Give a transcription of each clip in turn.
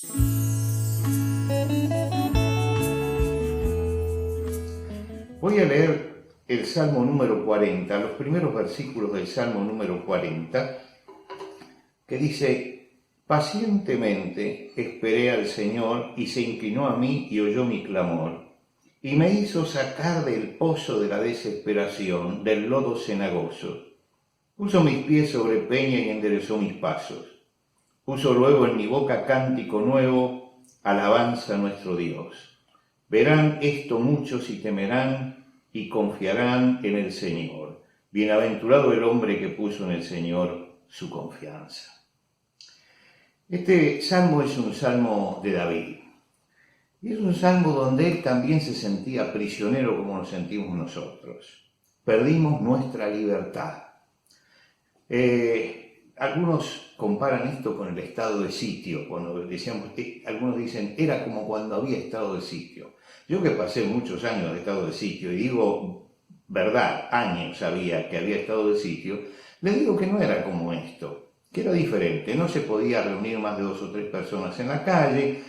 Voy a leer el Salmo número 40, los primeros versículos del Salmo número 40, que dice: pacientemente esperé al Señor y se inclinó a mí y oyó mi clamor, y me hizo sacar del pozo de la desesperación, del lodo cenagoso. Puso mis pies sobre peña y enderezó mis pasos. Puso luego en mi boca cántico nuevo, alabanza a nuestro Dios. Verán esto muchos y temerán y confiarán en el Señor. Bienaventurado el hombre que puso en el Señor su confianza. Este salmo es un salmo de David. Y es un salmo donde él también se sentía prisionero como nos sentimos nosotros. Perdimos nuestra libertad. Algunos comparan esto con el estado de sitio, cuando decíamos, algunos dicen, era como cuando había estado de sitio. Yo que pasé muchos años de estado de sitio, y digo verdad, años había estado de sitio, les digo que no era como esto, que era diferente. No se podía reunir más de 2 o 3 personas en la calle,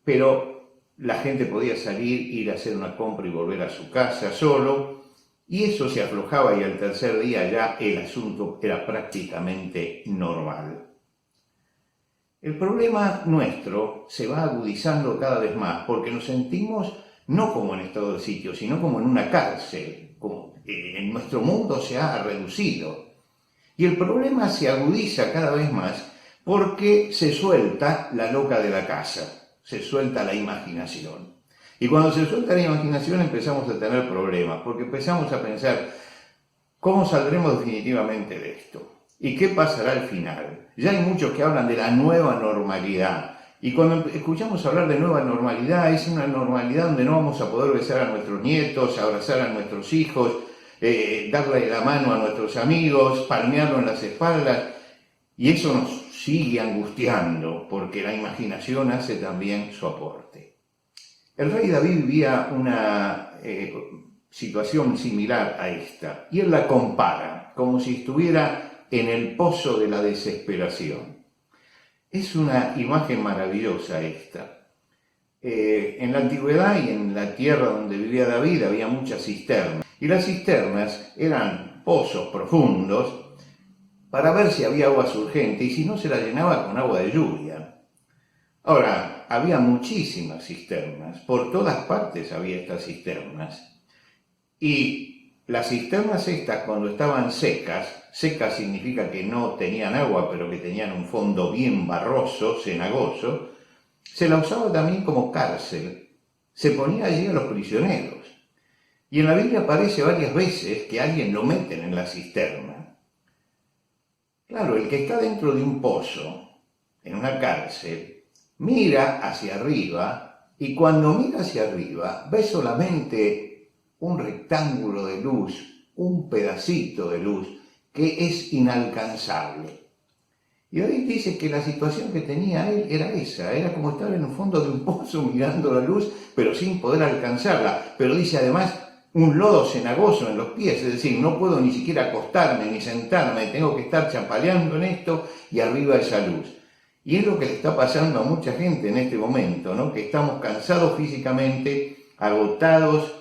pero la gente podía salir, ir a hacer una compra y volver a su casa solo, y eso se aflojaba y al tercer día ya el asunto era prácticamente normal. El problema nuestro se va agudizando cada vez más porque nos sentimos no como en estado de sitio, sino como en una cárcel. Como en nuestro mundo se ha reducido. Y el problema se agudiza cada vez más porque se suelta la loca de la casa, se suelta la imaginación. Y cuando se suelta la imaginación empezamos a tener problemas, porque empezamos a pensar, ¿cómo saldremos definitivamente de esto? ¿Y qué pasará al final? Ya hay muchos que hablan de la nueva normalidad. Y cuando escuchamos hablar de nueva normalidad, es una normalidad donde no vamos a poder besar a nuestros nietos, abrazar a nuestros hijos, darle la mano a nuestros amigos, palmearlo en las espaldas. Y eso nos sigue angustiando, porque la imaginación hace también su aporte. El rey David vivía una situación similar a esta, y él la compara, como si estuviera en el pozo de la desesperación. Es una imagen maravillosa esta. En la antigüedad y en la tierra donde vivía David había muchas cisternas, y las cisternas eran pozos profundos para ver si había agua surgente, y si no se la llenaba con agua de lluvia. Ahora, había muchísimas cisternas, por todas partes había estas cisternas, y las cisternas estas cuando estaban secas, secas significa que no tenían agua, pero que tenían un fondo bien barroso, cenagoso, se la usaba también como cárcel, se ponía allí a los prisioneros. Y en la Biblia aparece varias veces que alguien lo meten en la cisterna. Claro, el que está dentro de un pozo, en una cárcel, mira hacia arriba, y cuando mira hacia arriba ve solamente un rectángulo de luz, un pedacito de luz que es inalcanzable. Y David dice que la situación que tenía él era esa, era como estar en el fondo de un pozo mirando la luz, pero sin poder alcanzarla. Pero dice además un lodo cenagoso en los pies, es decir, no puedo ni siquiera acostarme ni sentarme, tengo que estar chapaleando en esto y arriba esa luz. Y es lo que le está pasando a mucha gente en este momento, ¿no? Que estamos cansados físicamente, agotados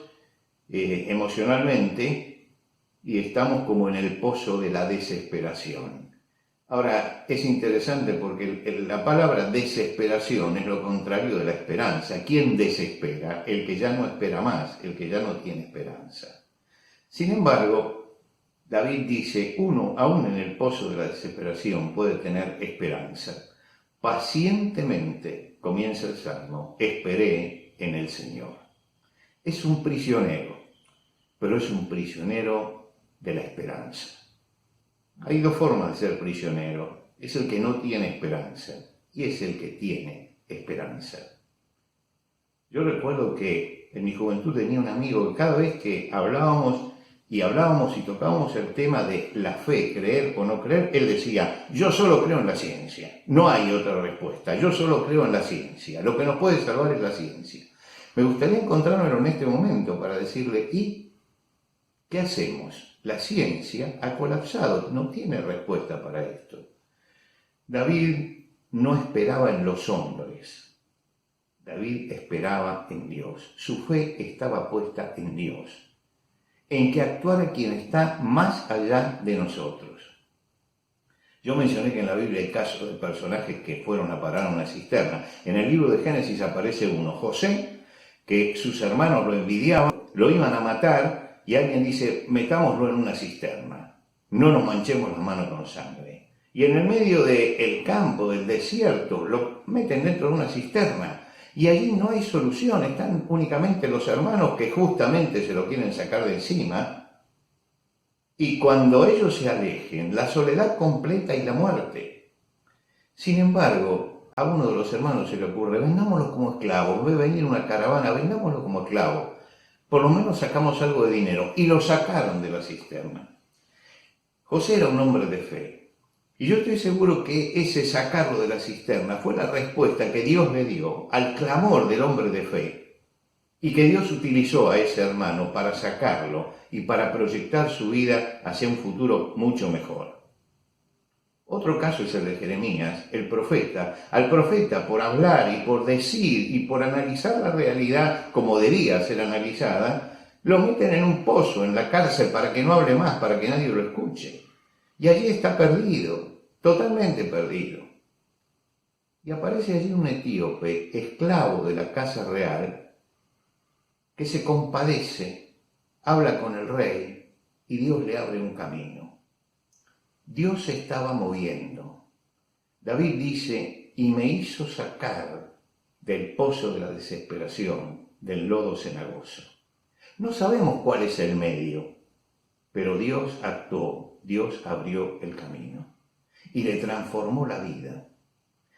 emocionalmente, y estamos como en el pozo de la desesperación. Ahora, es interesante porque la palabra desesperación es lo contrario de la esperanza. ¿Quién desespera? El que ya no espera más, el que ya no tiene esperanza. Sin embargo, David dice, uno, aún en el pozo de la desesperación, puede tener esperanza. Pacientemente, comienza el Salmo, esperé en el Señor. Es un prisionero, pero es un prisionero de la esperanza. Hay 2 formas de ser prisionero. Es el que no tiene esperanza y es el que tiene esperanza. Yo recuerdo que en mi juventud tenía un amigo que cada vez que hablábamos y tocábamos el tema de la fe, creer o no creer, él decía, yo solo creo en la ciencia, no hay otra respuesta, yo solo creo en la ciencia, lo que nos puede salvar es la ciencia. Me gustaría encontrármelo en este momento para decirle, ¿y qué hacemos? La ciencia ha colapsado, no tiene respuesta para esto. David no esperaba en los hombres, David esperaba en Dios. Su fe estaba puesta en Dios, en que actuara quien está más allá de nosotros. Yo mencioné que en la Biblia hay casos de personajes que fueron a parar a una cisterna. En el libro de Génesis aparece uno, José, que sus hermanos lo envidiaban, lo iban a matar, y alguien dice, metámoslo en una cisterna, no nos manchemos las manos con sangre. Y en el medio del campo, del desierto, lo meten dentro de una cisterna. Y allí no hay solución, están únicamente los hermanos que justamente se lo quieren sacar de encima. Y cuando ellos se alejen, la soledad completa y la muerte. Sin embargo, a uno de los hermanos se le ocurre, vendámoslo como esclavos, ve venir una caravana, vendámoslo como esclavos. Por lo menos sacamos algo de dinero. Y lo sacaron de la cisterna. José era un hombre de fe. Y yo estoy seguro que ese sacarlo de la cisterna fue la respuesta que Dios le dio al clamor del hombre de fe. Y que Dios utilizó a ese hermano para sacarlo y para proyectar su vida hacia un futuro mucho mejor. Otro caso es el de Jeremías, el profeta. Al profeta, por hablar y por decir y por analizar la realidad como debía ser analizada, lo meten en un pozo, en la cárcel, para que no hable más, para que nadie lo escuche. Y allí está perdido, totalmente perdido. Y aparece allí un etíope, esclavo de la casa real, que se compadece, habla con el rey y Dios le abre un camino. Dios se estaba moviendo. David dice, y me hizo sacar del pozo de la desesperación, del lodo cenagoso. No sabemos cuál es el medio, pero Dios actuó, Dios abrió el camino y le transformó la vida.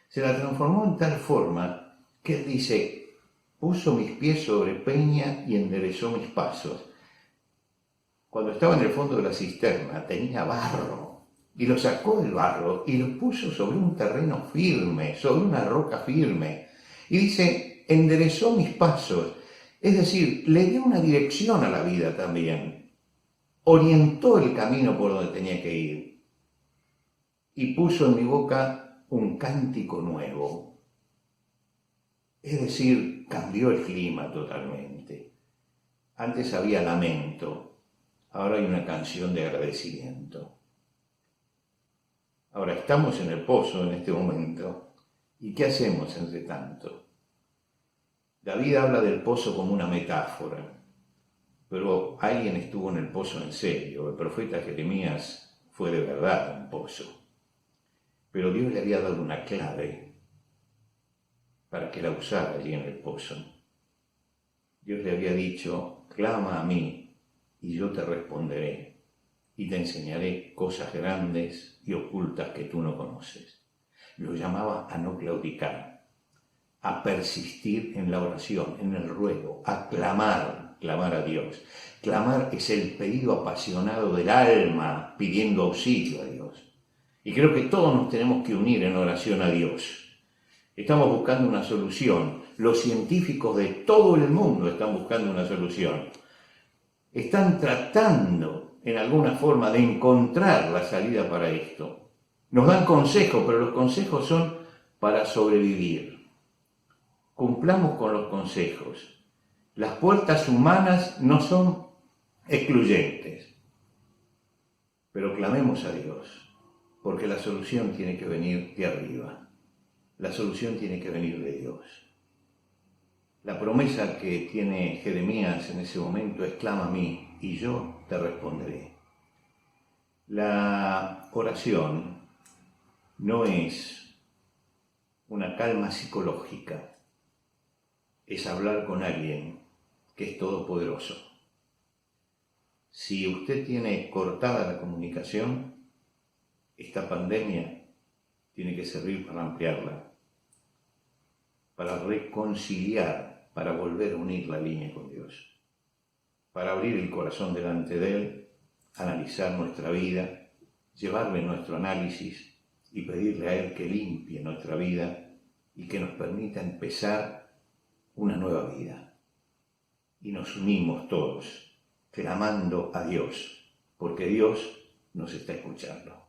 Se la transformó en tal forma que él dice, puso mis pies sobre peña y enderezó mis pasos. Cuando estaba en el fondo de la cisterna tenía barro y lo sacó del barro y lo puso sobre un terreno firme, sobre una roca firme. Y dice, enderezó mis pasos. Es decir, le dio una dirección a la vida también. Orientó el camino por donde tenía que ir. Y puso en mi boca un cántico nuevo. Es decir, cambió el clima totalmente. Antes había lamento, ahora hay una canción de agradecimiento. Ahora estamos en el pozo en este momento, ¿y qué hacemos entre tanto? David habla del pozo como una metáfora, pero alguien estuvo en el pozo en serio. El profeta Jeremías fue de verdad un pozo, pero Dios le había dado una clave para que la usara allí en el pozo. Dios le había dicho, clama a mí y yo te responderé y te enseñaré cosas grandes y ocultas que tú no conoces. Lo llamaba a no claudicar, a persistir en la oración, en el ruego, a clamar a Dios. Clamar es el pedido apasionado del alma pidiendo auxilio a Dios. Y creo que todos nos tenemos que unir en oración a Dios. Estamos buscando una solución. Los científicos de todo el mundo están buscando una solución. Están tratando, en alguna forma, de encontrar la salida para esto. Nos dan consejos, pero los consejos son para sobrevivir. Cumplamos con los consejos. Las puertas humanas no son excluyentes, pero clamemos a Dios, porque la solución tiene que venir de arriba. La solución tiene que venir de Dios. La promesa que tiene Jeremías en ese momento es, clama a mí y yo te responderé. La oración no es una calma psicológica, es hablar con alguien que es todopoderoso. Si usted tiene cortada la comunicación, esta pandemia tiene que servir para ampliarla, para reconciliar, para volver a unir la línea con Dios, para abrir el corazón delante de Él, analizar nuestra vida, llevarle nuestro análisis y pedirle a Él que limpie nuestra vida y que nos permita empezar una nueva vida. Y nos unimos todos, clamando a Dios, porque Dios nos está escuchando.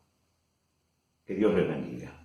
Que Dios les bendiga.